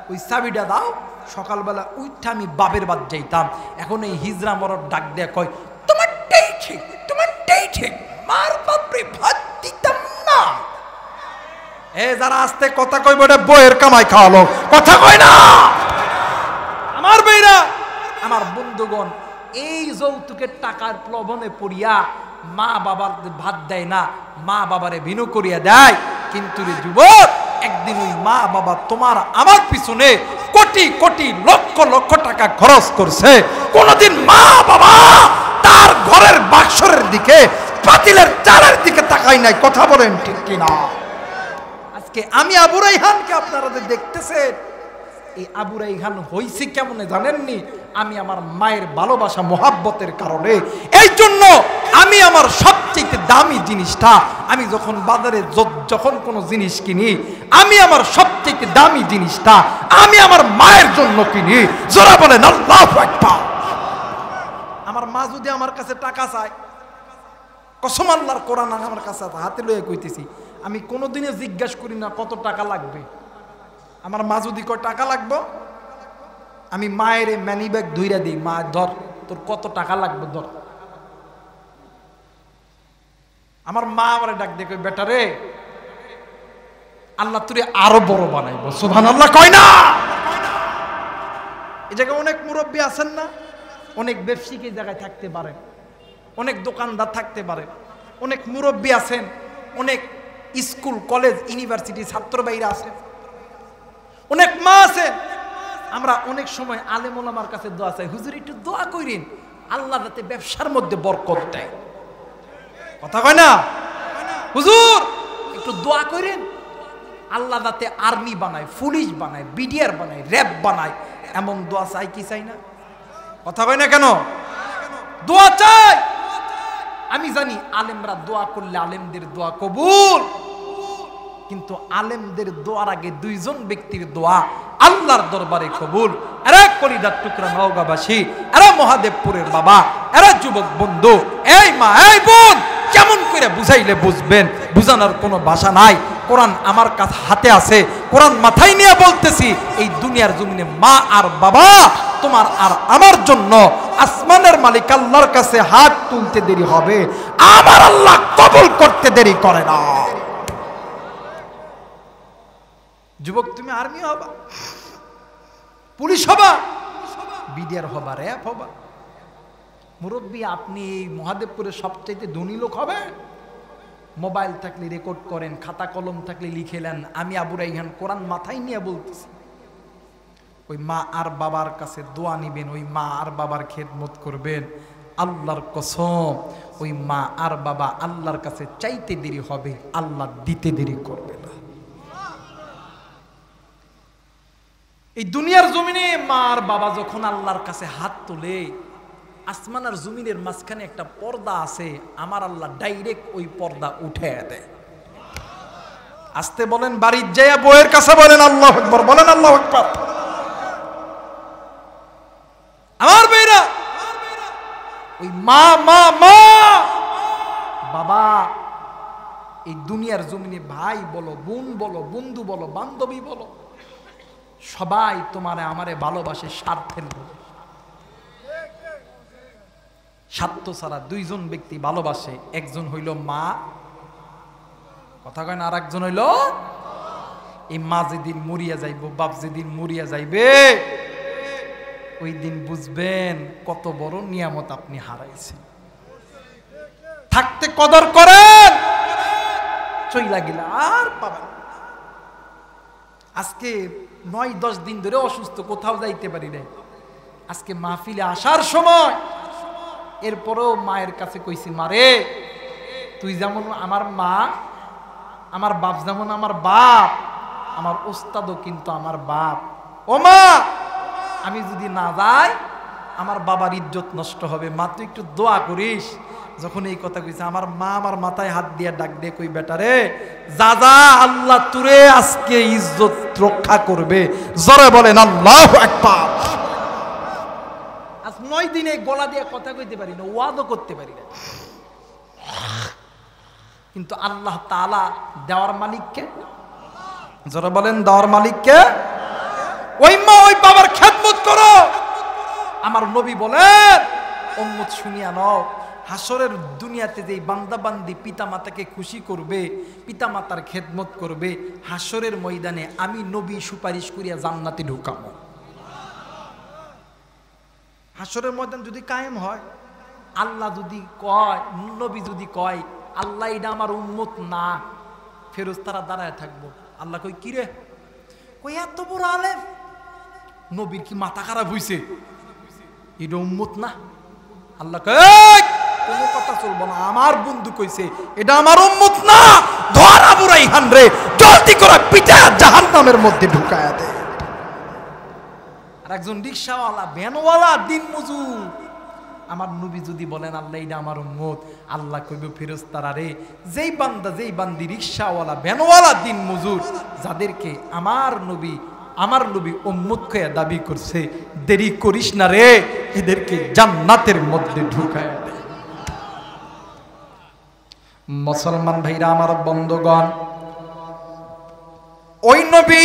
[SPEAKER 1] ওই চাবিটা দাও। সকালবেলা উঠে আমি বাপের বাদ যাইতাম। এখন এই হিজরা মরদ ডাক দেয়া কয়, তোমারটাই ঠিক, তোমারটাই ঠিক, মার বাপরে ভাত দিতাম না। যারা আস্তে কথা কইব, এটা বইয়ের কামাই খাওয়ালো, কথা কয় না। আমার ভাইরা, আমার বন্ধুগণ, এই যৌতুকের টাকার প্লবনে পড়িয়া মা বাবার ভাত দেয় না, মা বাবারে ভিনু করিয়া দেয়। কিন্তু রে যুবক, একদিন ওই মা বাবা তোমার আমার পিছনে কোটি কোটি লক্ষ লক্ষ টাকা খরচ করছে, কোনদিন মা বাবা তার ঘরের বাক্সরের দিকে, পাতিলের চালের দিকে তাকাই নাই। কথা বলেন ঠিক কিনা? আজকে আমি আবু রাইহানকে আপনারা দেখতেছেন, এই আবু রাইহান হইছে কেমনে জানেননি? আমি আমার মায়ের ভালোবাসা মোহাব্বতের কারণে। এই জন্য আমি আমার সবচেয়ে দামি জিনিসটা, আমি যখন বাজারে যখন কোনো জিনিস কিনি, আমি আমার সবচেয়ে দামি জিনিসটা আমি আমার মায়ের জন্য কিনি। যারা বলেন আল্লাহু আকবার। আমার মা যদি আমার কাছে টাকা চায়, কসম আল্লাহর কোরআন আমার কাছে হাতে লয়ে কইতেছি, আমি কোনোদিনও জিজ্ঞাসা করি না কত টাকা লাগবে। আমার মা যদি কয় টাকা লাগবে, আমি মায়ের ম্যানি ব্যাগ ধইরা দিই, মা ধর তোর কত টাকা লাগবে ধর। আমার মা আমারে ডাক দিয়ে কয় বেটা রে, আল্লাহ তোরে আরো বড় বানাইবো। সুবহানাল্লাহ কয় না? এই জায়গায় অনেক মুরব্বী আছেন না, অনেক ব্যবসায়িক এই জায়গায় থাকতে পারে, অনেক দোকানদার থাকতে পারে, অনেক মুরব্বী আছেন, অনেক স্কুল কলেজ ইউনিভার্সিটি ছাত্র ভাইরা আছেন, অনেক মা আছে। আমরা অনেক সময় আলেম ওলামার কাছে দোয়া চাই, হুজুর একটু দোয়া করেন আল্লাহ যাতে ব্যবসার মধ্যে বরকত দেয়। কথা কয় না? হুজুর একটু দোয়া করেন আল্লাহ যাতে আর্মি বানায়, পুলিশ বানায়, বিডিআর বানায়, র্যাব বানায়। এমন দোয়া চাই কি চাই না? কথা কয় না কেন? দোয়া চাই। আমি জানি আলেমরা দোয়া করলে আলেমদের দোয়া কবুল, কিন্তু আলেমদের দোয়ার আগে দুইজন ব্যক্তির দোয়া আল্লাহর দরবারে কবুল। এরা কলিদার টুকরা নওগাঁবাসী, এরা মহাদেবপুরের বাবা, এরা যুবক বন্ধু, এই মা এই বোন, কেমন করে বুঝাইলে বুঝবেন? বুঝানোর কোনো ভাষা নাই। কোরআন আমার কাছে হাতে আছে, কোরআন মাথায় নিয়ে বলতেছি, এই দুনিয়ার জমিনে মা আর বাবা তোমার আর আমার জন্য আসমানের মালিক আল্লাহর কাছে হাত তুলতে দেরি হবে, আমার আল্লাহ কবুল করতে দেরি করে না। যুবক তুমি আর্মি হবা, পুলিশ হবা, বিডিআর হবা, র্যাব হবা। মুরব্বী আপনি এই মহাদেবপুরের সবচাইতে ধনী লোক হবে। মোবাইল থাকলে রেকর্ড করেন, খাতা কলম থাকলে লিখেলেন। আমি আবু রাইহান কোরআন মাথায় নিয়ে বলতেছি, ওই মা আর বাবার কাছে দোয়া নিবেন, ওই মা আর বাবার খেদমত করবেন। আল্লাহর কসম, ওই মা আর বাবা আল্লাহর কাছে চাইতে দেরি হবে, আল্লাহ দিতে দেরি করবে না। এই দুনিয়ার জমিনে মা আর বাবা যখন আল্লাহর কাছে হাত তোলে, আসমান আর জমিনের মাঝখানে একটা পর্দা আছে, আমার আল্লাহ ডাইরেক্ট ওই পর্দা উঠে দেয়। আসতে বলেন, বাড়ির যাইয়া বউয়ের কাছে বলেন আল্লাহু আকবার, বলেন আল্লাহু আকবার। আমার ভাইরা, ওই মা মা মা বাবা এই দুনিয়ার জমিনে ভাই বলো, বোন বলো, বন্ধু বলো, বান্ধবী বলো, সবাই তোমারে আমারে ভালোবাসে স্বার্থের বলে। স্বার্থ ছাড়া দুইজন ব্যক্তি ভালোবাসে, একজন হইল মা, কথা কয় না, আর একজন হইল এই মা যেদিন মরিয়া যাইব, বাপ যেদিন মরিয়া যাইবে, ওই দিন বুঝবেন কত বড় নিয়ামত আপনি হারাইছেন। থাকতে কদর করেন, চইলা গেলে আর পাবেন। আজকে 9-10 দিন ধরে অসুস্থ, কোথাও যাইতে পারি না। আজকে মাহফিলে আসার সময় এরপরেও মায়ের কাছে কইছি, মারে তুই যেমন আমার মা, আমার বাপ যেমন আমার বাপ, আমার ওস্তাদও কিন্তু আমার বাপ। ও মা, আমি যদি না যাই আমার বাবার ইজ্জত নষ্ট হবে, মা তুই একটু দোয়া করিস। যখন এই কথা কইছে, আমার মা আমার মাথায় হাত দিয়ে ডাক দিয়ে কই, বেটা রে যা যা, আল্লাহ তুরে আজকে ইজ্জত রক্ষা করবে। জোরে বলেন আল্লাহু আকবার। আজ 9 দিনে গলা দিয়ে কথা কইতে পারি না, ওয়াদও করতে পারি না, কিন্তু আল্লাহ তাআলা দেওয়ার মালিককে, জোরে বলেন দেওয়ার মালিককে। ওই মা ওই বাবার খেদমত করো। আমার নবী বলেন, উম্মত শুনিয়া নাও, হাসরের দুনিয়াতে যে বান্দা বান্দি পিতা মাতাকে খুশি করবে, পিতা মাতার খেদমত করবে, হাসরের ময়দানে আমি নবী সুপারিশ করিয়া জান্নাতে ঢুকাবো। হাসরের ময়দান যদি কায়েম হয়, আল্লাহ যদি কয়, নবী যদি কয়, আল্লাহ এটা আমার উম্মত না, ফেরেশতারা দাঁড়ায় থাকবো। আল্লাহ কই, কি রে? কই এত বড় আলেম, নবীর কি মাথা খারাপ হইছে? এটা উম্মত না? আল্লাহ কয় কোনো কথা চলবো না, আমার বন্ধু কইছে এটা আমার উম্মত না, ধর আবু রাইহান রে, জলদি করে পিটা জাহান্নামের মধ্যে ঢুকায়া দে। আর একজন রিক্সাওয়ালা ভ্যানওয়ালা দিন মজুর। আমার নবী যদি বলেন আল্লাহ এটা আমার উম্মত, আল্লাহ কইব ফেরেশতারা রে, যেই বান্দা যেই বান্দি রিক্সাওয়ালা ভ্যানওয়ালা দিন মজুর যাদেরকে আমার নবী উম্মত কয়ে দাবি করছে, দেরি করিস না রে, এদেরকে জান্নাতের মধ্যে ঢুকায় দে। মুসলমান ভাইরা আমার বন্ধুগণ, ওই নবী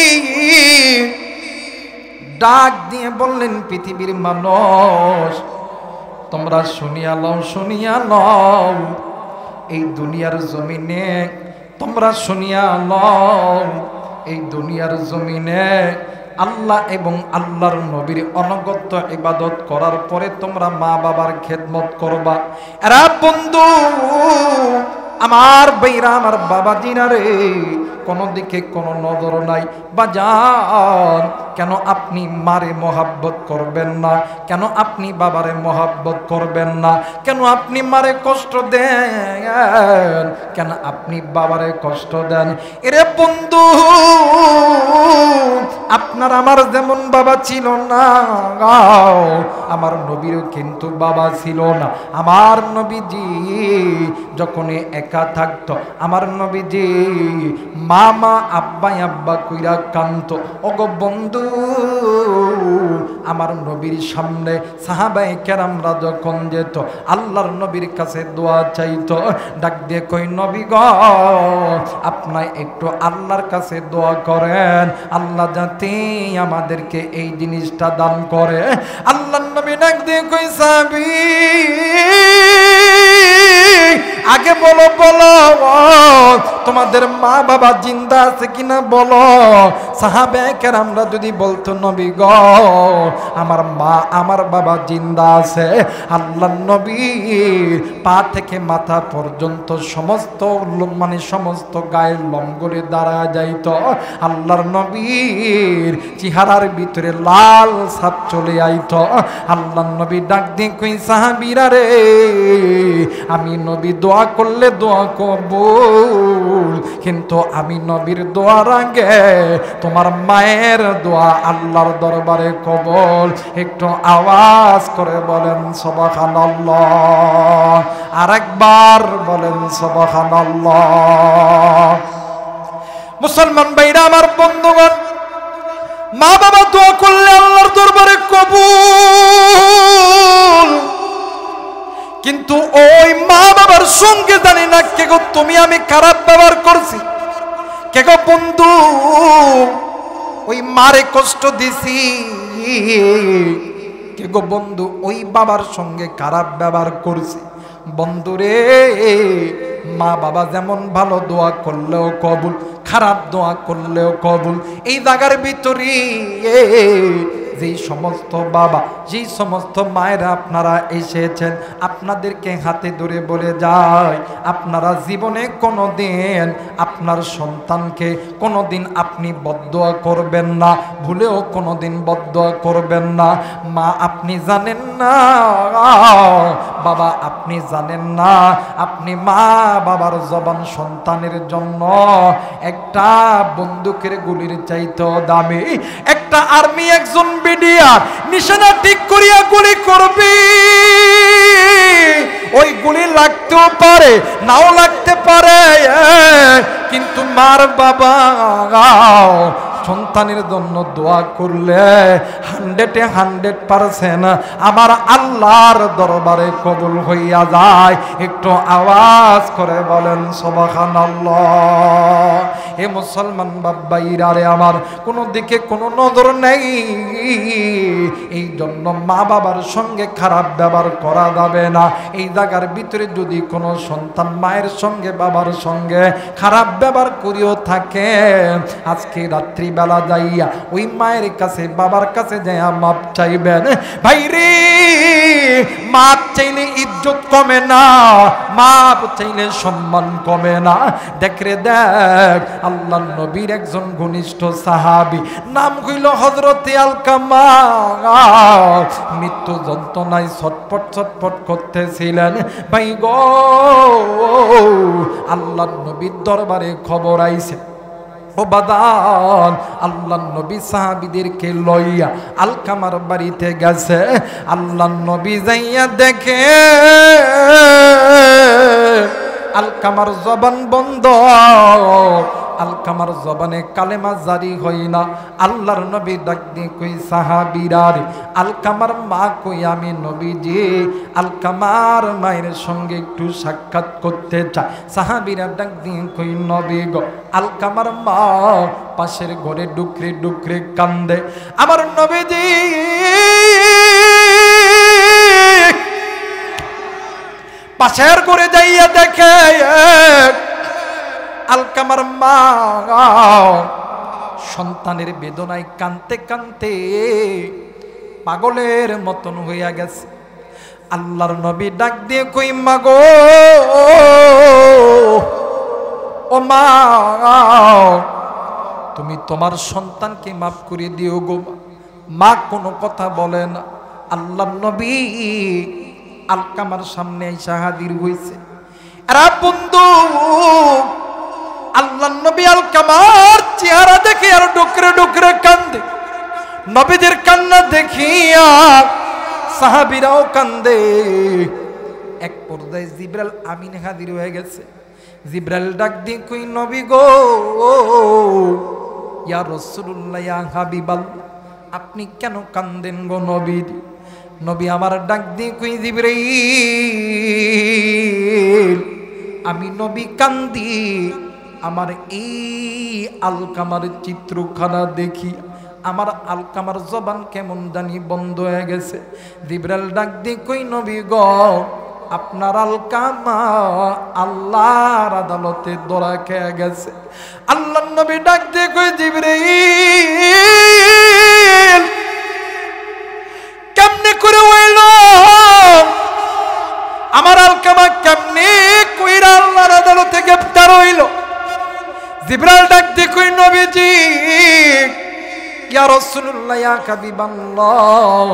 [SPEAKER 1] ডাক দিয়ে বললেন, পৃথিবীর মানুষ তোমরা শুনিয়া লও, এই দুনিয়ার জমিনে তোমরা শুনিয়া লও, এই দুনিয়ার জমিনে আল্লাহ এবং আল্লাহর নবীর অনগত্য ইবাদত করার পরে তোমরা মা বাবার খেদমত করবা। এরা বন্ধু আমার বাইরা, আমার বাবা জিনারে, কোনো দিকে কোনো নজর নাই। বাজান, কেন আপনি মারে মহাব্বত করবেন না? কেন আপনি বাবারে মহাব্বত করবেন না? কেন আপনি মারে কষ্ট দেন? কেন আপনি বাবারে কষ্ট দেন? এরে বন্ধু, আপনার আমার যেমন বাবা ছিল না, আমার নবীরও কিন্তু বাবা ছিল না। আমার নবীজি যখন একা থাকতো, আমার নবীজি মামা আব্বা কইরা কান্ত। ওগো বন্ধু, আমার নবীর সামনে সাহাবায়ে কেরামরা যখন যেত, আল্লাহর নবীর কাছে দোয়া চাইতো, ডাক দিয়ে কই, নবী গো, আপনি একটু আল্লাহর কাছে দোয়া করেন, আল্লাহ যাতে আমাদেরকে এই জিনিসটা দান করে। আল্লাহর নবী ডাক দিয়ে কই, সাহাবী আগে বলো তোমাদের মা বাবা জিন্দা আছে কিনা বলো। সাহাবায়ে কেরামরা যদি বলতো, নবী গো, আমার মা আমার বাবা জিন্দা আছে, আল্লাহর নবীর পা থেকে মাথা পর্যন্ত সমস্ত গায়ের লোমগুলি দাঁড়া যাইত। আল্লাহর নবীর চেহারার ভিতরে লাল ছাপ চলে আইত। আল্লাহর নবী ডাক দিয়ে কই, সাহাবীরা রে, আমি নবী দোয়া করলে দোয়া কবুল, কিন্তু আমি নবীর দোয়ার আগে তোমার মায়ের দোয়া আল্লাহর দরবারে কবুল। একটু আওয়াজ করে বলেন সুবহানাল্লাহ, আরেকবার বলেন সুবহানাল্লাহ। মুসলমান ভাইরা আমার বন্ধুগণ, মা বাবা দোয়া করলে আল্লাহর দরবারে কবুল, কিন্তু ওই মা বাবার সঙ্গে জানি না কে গো তুমি আমি খারাপ ব্যবহার করছি, কে গো বন্ধু ওই মারে কষ্ট দিছি, কে গো বন্ধু ওই বাবার সঙ্গে খারাপ ব্যবহার করছি। বন্ধুরে, মা বাবা যেমন ভালো দোয়া করলেও কবুল, খারাপ দোয়া করলেও কবুল। এই জায়গার ভিতরে যেই সমস্ত বাবা, যেই সমস্ত মায়েরা আপনারা এসেছেন, আপনাদেরকে হাতে ধরে বলে যায়, আপনারা জীবনে কোনোদিন আপনার সন্তানকে কোনোদিন আপনি বদদোয়া করবেন না, ভুলেও কোনোদিন বদদোয়া করবেন না। মা আপনি জানেন না, বাবা আপনি জানেন না, আপনি মা বাবার জবান সন্তানের জন্য একটা বন্দুকের গুলির চাইতেও দামি। একটা আর্মি একজন বিডিআর নিশানা ঠিক করিয়া গুলি করবে, ওই গুলি লাগতেও পারে নাও লাগতে পারে, কিন্তু মার বাবা সন্তানের জন্য দোয়া করলে 100% আমার আল্লাহর দরবারে কবুল হইয়া যায়। একটু আওয়াজ করে বলেন সুবহানাল্লাহ। হে মুসলমান বাবাইরা রে আমার, কোনো দিকে কোনো নজর নেই, এই জন্য মা বাবার সঙ্গে খারাপ ব্যবহার করা যাবে না। এই জায়গার ভিতরে যদি কোনো সন্তান মায়ের সঙ্গে বাবার সঙ্গে খারাপ ব্যবহার করিও থাকে, আজকে রাত্রি বেলা যাইয়া ওই মায়ের কাছে বাবার কাছে যাইয়া মাপ চাইবেন। ভাই রে, মাপ চাইলে ইজ্জত কমে না, মাপ চাইলে সম্মান কমে না। দেখ রে দেখ, আল্লাহ নবীর একজন ঘনিষ্ঠ সাহাবী, নাম হইল হযরতে আলকামা, মৃত্যু যন্ত্রণায় ছটফট করতেছিলেন। ভাই গো, আল্লাহ নবীর দরবারে খবর আইছে, ও বাদান, আল্লাহ নবী সাহাবীদেরকে লইয়া আলকামার বাড়িতে গেছে। আল্লাহ নবী যাইয়া দেখে আলকামার জবান বন্ধ, আলকামার জবানে কালেমা জারি হয় না। আল্লাহর নবী ডাক দিয়ে কই সাহাবীরা রে, আলকামার মা কই আমি নবীজি আলকামার মায়ের সঙ্গে একটু সাক্ষাৎ করতে চাই। সাহাবীরা ডাক দিয়ে কই নবী গো, আলকামার মা পাশের ঘরে ডুকরে ডুকরে কান্দে। আমার নবীজি পাশের ঘরে যাইয়া দেখে আলকামার মা সন্তানের বেদনায় কানতে কানতে পাগলের মতন হইয়া গেছে। আল্লাহর নবী ডাক দিয়ে কই মা গো, ও মা তুমি তোমার সন্তানকে মাফ করে দিও গো। মা কোনো কথা বলে না। আল্লাহর নবী আলকামার সামনে এসে হাজির হইছে। আরে বন্ধু, আল্লাহ নবী আলকামার চেহারা দেখে আর ডুকরে ডুকরে কান্দে। নবীদের কান্না দেখিয়া সাহাবীরাও কান্দে। এক পর্যায়ে জিবরাইল আমিন হাজির হয়ে গেছে। জিবরাইল ডাক দিয়ে কই নবী গো, ইয়া রাসূলুল্লাহ, ইয়া হাবিবাল্লাহ, আপনি কেন কান্দেন গো নবী? নবী আমার ডাক দিয়ে কই জিবরাইল, আমি নবী কান্দি আমার এই আলকামার চিত্রখানা দেখি আমার আলকামার জবান কেমন জানি বন্ধ হয়ে গেছে। জিবরাইল ডাক দিয়ে কই নবী গো, আপনার আলকামা আল্লাহর আদালতে ধরা খেয়ে গেছে। আল্লাহর নবী ডাক দিয়ে কই জিবরাইল, কেমনে করে হইল আমার আলকামা, কেমনে কইরা আল্লাহর আদালতে গ্রেফতার হইল? জিবরাইল ডাক দিয়ে কই নবীজি, ইয়া রাসূলুল্লাহ, ইয়া হাবিবাল্লাহ,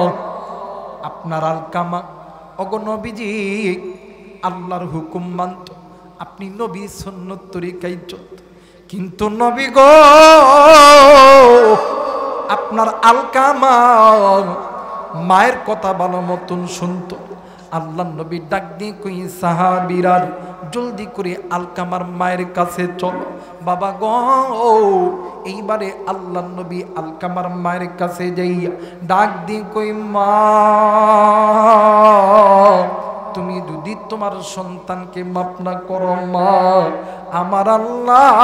[SPEAKER 1] আপনার আলকামা ওগো নবীজি আল্লাহর হুকুম মানত, আপনি নবী সুন্নত তরিকায় চলত, কিন্তু নবী গো আপনার আলকামা মায়ের কথা ভালো মতন শুনতো। আল্লাহ নবী ডাক দিয়ে কই সাহাবীরা জলদি করে আলকামার মায়ের কাছে চলো। বাবা গো, এইবারে আল্লাহ নবী আলকামার মায়ের কাছে যাইয়া ডাক দিয়ে কই মা, তুমি যদি তোমার সন্তানকে মাফ না করো মা, আমার আল্লাহ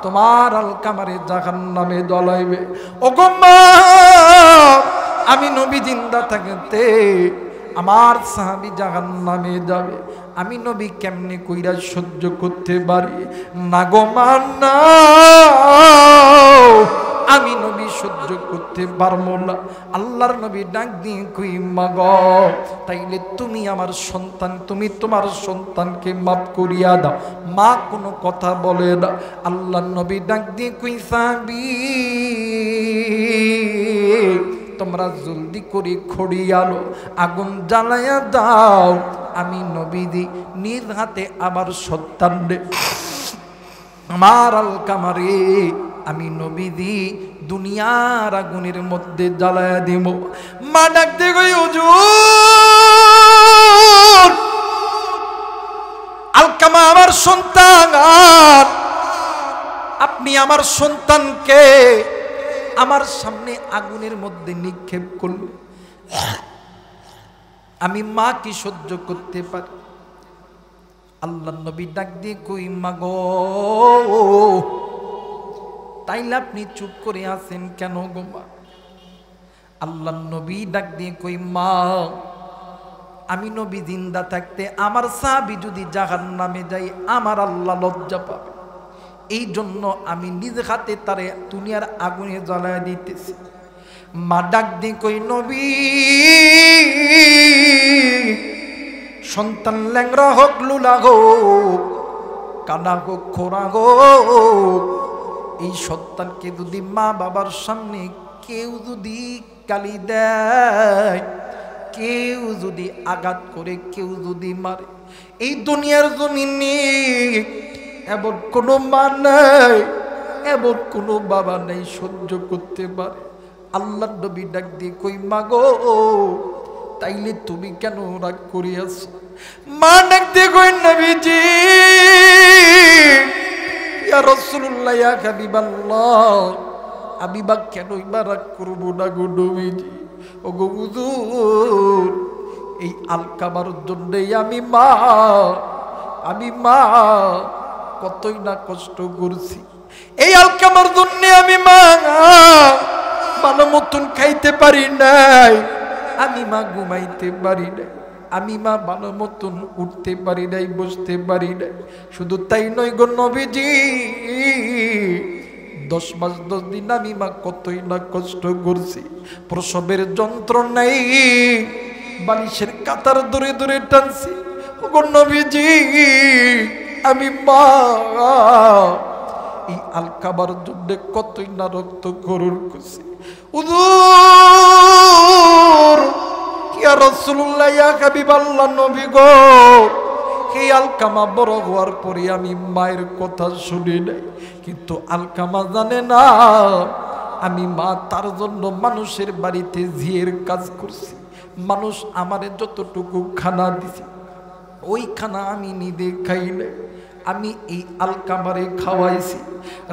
[SPEAKER 1] তোমার আলকামারে জাহান্নামে জ্বলাইবে। ওগো মা, আমি নবী জিন্দা থাকতে আমার সাহাবী জাহান্নামে যাবে, আমি নবী কেমনে কইরা সহ্য করতে পারি না গো মা, না আমি নবী সহ্য করতে পারবো না। আল্লাহর নবী ডাক দিয়ে কই মা গো, তাইলে তুমি আমার সন্তান, তুমি তোমার সন্তানকে মাফ করিয়া দাও। মা কোনো কথা বলে না। আল্লাহর নবী ডাক দিয়ে কই সাহাবী, তোমরা জলদি করে খড়ি আলো আগুন জ্বালায়া দাও, আমি নবীজি নিজ হাতে আমার সন্তান রে, আমার আলকামারে আমি নবীজি দুনিয়ার আগুনের মধ্যে জ্বালায়া দিব। মা ডাকতে গই হুজুর, আলকামা আমার সন্তান, আপনি আমার সন্তানকে আমার সামনে আগুনের মধ্যে নিক্ষেপ করলে আমি মা কি সহ্য করতে পারি? আল্লাহ নবী ডাক দিয়ে কই মা গো, তাইলে আপনি চুপ করে আছেন কেন গো মা? আল্লাহ নবী ডাক দিয়ে কই মা, আমি নবী জিন্দা থাকতে আমার সাহাবী যদি জাহান্নামে যায় আমার আল্লাহ লজ্জা পাবে, এই জন্য আমি নিজ হাতে তারে দুনিয়ার আগুনে জ্বালায় দিতেছি। মা ডাক দিয়ে কই নবী, সন্তান ল্যাংরা হোক, লুলা হোক, কানা হোক, খোরা হোক, এই সন্তানকে যদি মা বাবার সামনে কেউ যদি গালি দেয়, কেউ যদি আঘাত করে, কেউ যদি মারে, এই দুনিয়ার জমিনে এমন কোনো মা নাই এমন কোনো বাবা নেই সহ্য করতে পারে। আল্লাহ নবী ডাক দিয়ে কই মা গো, তাইলে তুমি কেন রাগ করিয়াছ? মা ডাক দিয়ে কই নবীজি, ইয়া রাসূলুল্লাহ, ইয়া হাবিবাল্লাহ, আমি বা কেনই বা রাগ করবো না গো নবীজি। ও গো হুজুর, এই আলকামার জন্যই আমি মা কতই না কষ্ট করছি। এই আলকামার জন্য আমি মা ভালো মতন খাইতে পারি নাই, আমি মা ঘুমাইতে পারি নাই, আমি মা ভালো মতন উঠতে পারি নাই, বসতে পারি নাই। শুধু তাই নয় গো নবীজি, 10 মাস 10 দিন আমি মা কতই না কষ্ট করছি। প্রসবের যন্ত্রণায় বালিশের কাতার ধরে ধরে টানছি। ও গো নবীজি, আমি মা এই আলকামার জন্য কতই না রক্ত গরুর করছি। হুজুর, ইয়া রাসূলুল্লাহ, ইয়া হাবিবাল্লাহ, নবী গো, এই আলকামা বড় হওয়ার পরে আমি মায়ের কথা শুনি নাই, কিন্তু আলকামা জানে না আমি মা তার জন্য মানুষের বাড়িতে ঝিয়ের কাজ করছি। মানুষ আমারে যতটুকু খানা দিছে ওই খানা আমি নিজে খাই নাই, আমি এই আলকামারে খাওয়াইছি।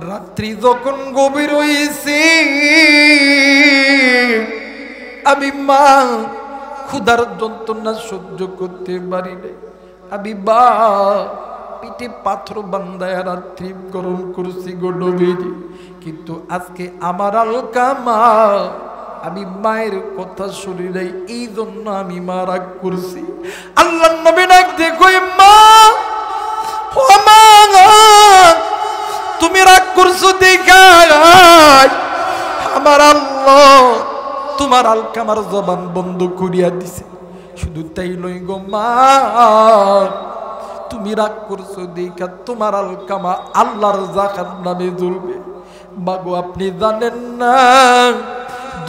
[SPEAKER 1] রাত্রি যখন গভীর হয়েছে আমি মা ক্ষুধার যন্ত্রণা সহ্য করতে পারি নাই, আমি বা পিঠে পাথর বান্ধায় রাত্রি গরম করছি গো নবীজি। কিন্তু আজকে আমার আলকামা, আমি মায়ের কথা শুনি নাই, এই জন্য আমি মা রাগ করছি। আল্লাহ নবী ডাক দিয়ে কই মা, ও মা, তুমি রাগ করছো দেখা আমার আল্লাহ তোমার আলকামার জবান বন্ধ করিয়া দিছে। শুধু তাই লই গো মা, তুমি রাগ করছো দেখা তোমার আলকামা আল্লাহর জাহান্নামে জ্বলবে। বাগো, আপনি জানেন না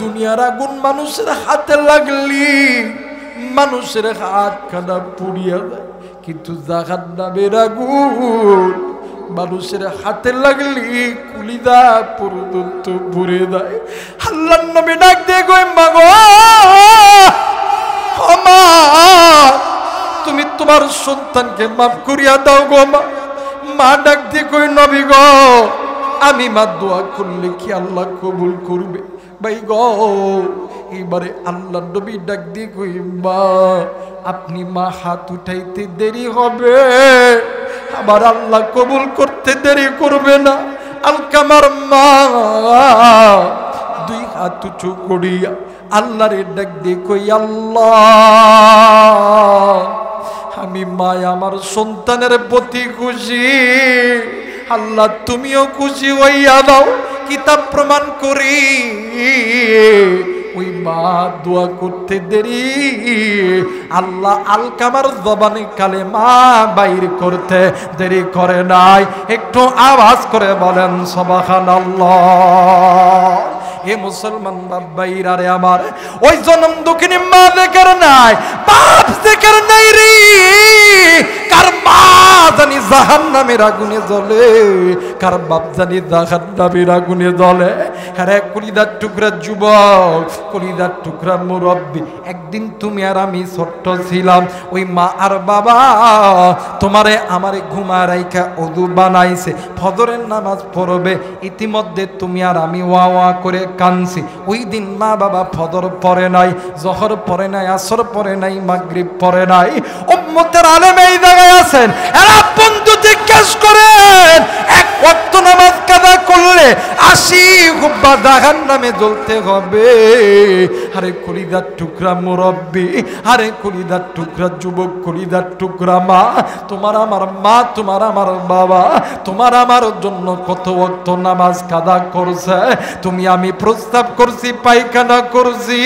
[SPEAKER 1] দুনিয়ার আগুন মানুষের হাতে লাগলি মানুষের হাত খানা পুড়িয়া যায়, কিন্তু জাহান্নামের আগুন মানুষের হাতে লাগলি কুলিদা পর্যন্ত পুড়ে দেয়। আল্লাহর নবী ডাক দিয়ে কই মা গো, ও মা, তুমি তোমার সন্তানকে মাফ করিয়া দাও গো মা। মা ডাক দিয়ে কই নবী গো, আমি মা দোয়া করলে কি আল্লাহ কবুল করবে? ভাই গো, এবারে আল্লাহ নবী ডাক দিয়ে কই মা, আপনি মা হাত উঠাইতে দেরি হবে, আবার আল্লাহ কবুল করতে দেরি করবে না। আলকামার মা 2 হাত উঁচু করিয়া আল্লাহরে ডাক দিয়ে কই আল্লাহ, আমি মা আমার সন্তানের প্রতি খুশি, আল্লাহ তুমিও খুশি হইয়া দাও। কিতাব প্রমাণ করি ওই মা দোয়া করতে দেরি আল্লাহ আলকামার জবানে কালেমা বাইর করতে দেরি করে নাই। একটু আওয়াজ করে বলেন সুবহানাল্লাহ। এ মুসলমান বাবাইরা রে আমার, ওই জনম দুঃখিনী মা দেখের নাই, বাপ দেখের নাই রে, কার মা জানি জাহান্নামের আগুনে জ্বলে, কার বাপ জানি জাহান্নামের আগুনে জ্বলে। আরে কলিদার টুকরা যুবক, কলিদার টুকরা মুরব্বী, একদিন তুমি আর আমি ছোট্ট ছিলাম, ওই মা আর বাবা তোমারে আমারে ঘুমায় রাইখা ওযু বানাইছে, ফজরের নামাজ পড়বে, ইতিমধ্যে তুমি আর আমি ওয়া ওয়া করে কানছি। ওই দিন মা বাবা ফজর পড়ে নাই, জোহর পড়ে নাই, আসর পড়ে নাই, মাগরিব পড়ে নাই। উম্মতের আলেম এই জায়গায় আছেন, এরা বন্ধু জিজ্ঞেস করেন এক ওয়াক্ত নামাজ কাজা করলে 80 হুব্বা জাহান্নামে জ্বলতে হবে। আরে কলিদার টুকরা মুরব্বী, আরে কলিদার টুকরা যুবক, কলিদার টুকরা মা, তোমার আমার মা, তোমার আমার বাবা তোমার আমার জন্য কত ওয়াক্ত নামাজ কাজা করছে। তুমি আমি প্রস্তাব করছি, পায়খানা করছি,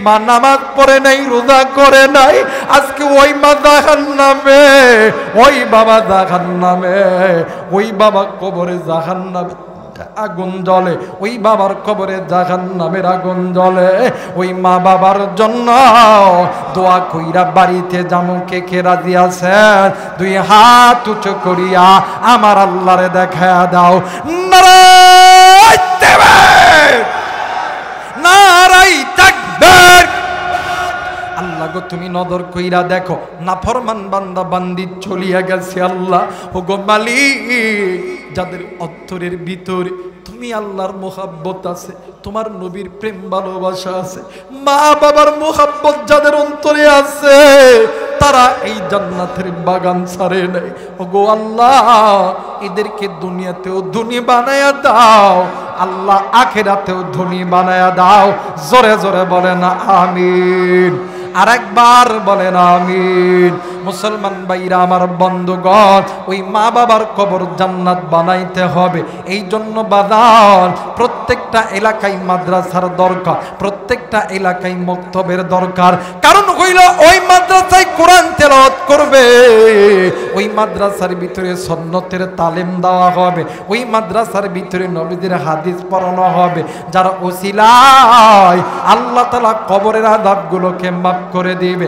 [SPEAKER 1] মা নামাজ পড়ে নাই, রোজা করে নাই, আজকে ওই মা জাহান্নামে, ওই বাবা জাহান্নামে, ওই বাবা কবরে জাহান্নামে। আগুন জ্বলে, ওই বাবার কবরে জাহান্নামের আগুন জ্বলে। ওই মা বাবার জন্য দোয়া কইরা বাড়িতে যামু, কে কে রাজি আছেন? দুই হাত উঁচু করিয়া আমার আল্লাহরে দেখা দাও। নারায়ে তাকবীর, নারায়ে তাকবীর। আল্লাহ গো, তুমি নজর কইরা দেখো, নাফরমান বান্দা বান্দি চলিয়া গেছে। আল্লাহ ও গো মালিক, যাদের অন্তরের ভিতরে তুমি আল্লাহর মোহাব্বত আছে, তোমার নবীর প্রেম ভালোবাসা আছে, মা বাবার মোহাব্বত যাদের অন্তরে আছে, তারা এই জান্নাতের বাগান ছাড়ে নাই। ওগো আল্লাহ, এদেরকে দুনিয়াতেও ধনী বানায়া দাও, আল্লাহ আখিরাতেও ধনী বানায়া দাও। জোরে জোরে বলেন আমিন। আরেকবার বলেন আমিন। মুসলমান ভাইরা আমার, বন্ধুগণ, ওই মা বাবার কবর জান্নাত বানাইতে হবে। এই জন্য বাদান প্রত্যেকটা এলাকায় মাদ্রাসার দরকার, প্রত্যেকটা এলাকায় মক্তবের দরকার। কারণ হইল ওই মাদ্রাসায় কোরআন তেলাওয়াত করবে, ওই মাদ্রাসার ভিতরে সুন্নতের তালিম দেওয়া হবে, ওই মাদ্রাসার ভিতরে নবীদের হাদিস পড়ানো হবে, যার ওসিলায় আল্লাহ তাআলা কবরের আযাবগুলোকে মাফ করে দিবে।